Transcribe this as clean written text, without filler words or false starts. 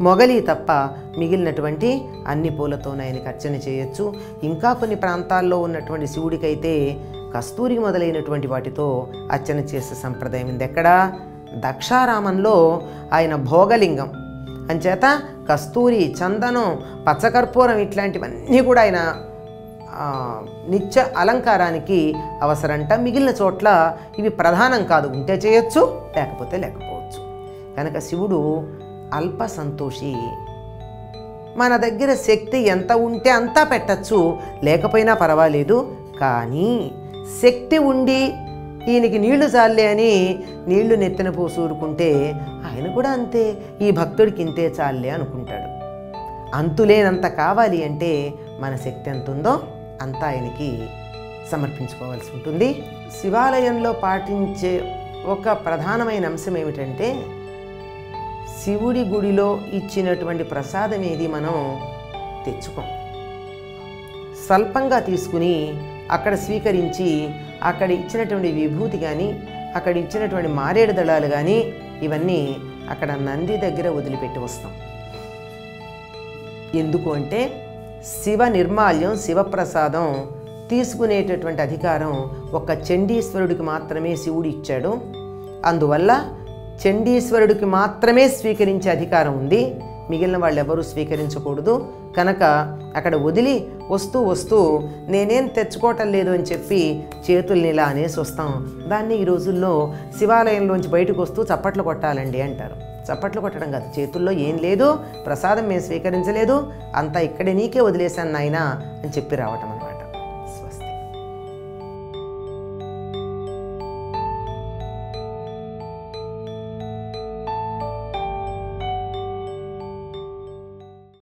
మొగలి తప్ప మిగిలినటువంటి అన్ని పూలతో ఆయనకి అర్చన చేయొచ్చు. ఇంకా కొన్ని ప్రాంతాల్లో ఉన్నటువంటి శివుడికైతే కస్తూరి మొదలైనటువంటి వాటితో అర్చన చేసే సంప్రదాయం ఉంది. ఎక్కడ? దక్షారామంలో ఆయన భోగలింగం అంచేత కస్తూరి, చందనం, పచ్చకర్పూరం ఇట్లాంటివన్నీ కూడా ఆయన నిత్య అలంకారానికి అవసరంట. మిగిలిన చోట్ల ఇవి ప్రధానం కాదు, ఉంటే చేయొచ్చు లేకపోతే లేకపోవచ్చు. కనుక శివుడు అల్ప సంతోషి. మన దగ్గర శక్తి ఎంత ఉంటే అంతా పెట్టచ్చు, లేకపోయినా పర్వాలేదు. కానీ శక్తి ఉండి ఈయనకి నీళ్లు చాలే అని నీళ్లు నెత్తిన పోసూరుకుంటే ఆయన కూడా అంతే, ఈ భక్తుడికి ఇంతే చాలే అనుకుంటాడు. అంతులేనంత కావాలి అంటే మన శక్తి ఎంత ఉందో అంతా ఆయనకి సమర్పించుకోవాల్సి ఉంటుంది. శివాలయంలో పాటించే ఒక ప్రధానమైన అంశం ఏమిటంటే, శివుడి గుడిలో ఇచ్చినటువంటి ప్రసాదం ఏది మనం తెచ్చుకోం. స్వల్పంగా తీసుకుని అక్కడ స్వీకరించి అక్కడ ఇచ్చినటువంటి విభూతి కానీ అక్కడ ఇచ్చినటువంటి మారేడు దళాలు కానీ ఇవన్నీ అక్కడ నంది దగ్గర వదిలిపెట్టి వస్తాం. ఎందుకు అంటే శివ నిర్మాల్యం, శివప్రసాదం తీసుకునేటటువంటి అధికారం ఒక్క చండీశ్వరుడికి మాత్రమే శివుడు ఇచ్చాడు. అందువల్ల చండీశ్వరుడికి మాత్రమే స్వీకరించే అధికారం ఉంది, మిగిలిన వాళ్ళు ఎవరూ స్వీకరించకూడదు. కనుక అక్కడ వదిలి వస్తూ వస్తూ నేనేం తెచ్చుకోవటం లేదు అని చెప్పి చేతుల్ని ఇలా అనేసి వస్తాం. దాన్ని ఈ రోజుల్లో శివాలయంలోంచి బయటకు వస్తూ చప్పట్లు కొట్టాలండి అంటారు. చప్పట్లు కొట్టడం కాదు, చేతుల్లో ఏం లేదు, ప్రసాదం మేము స్వీకరించలేదు, అంతా ఇక్కడే నీకే వదిలేశాను నాయనా అని చెప్పి రావటం.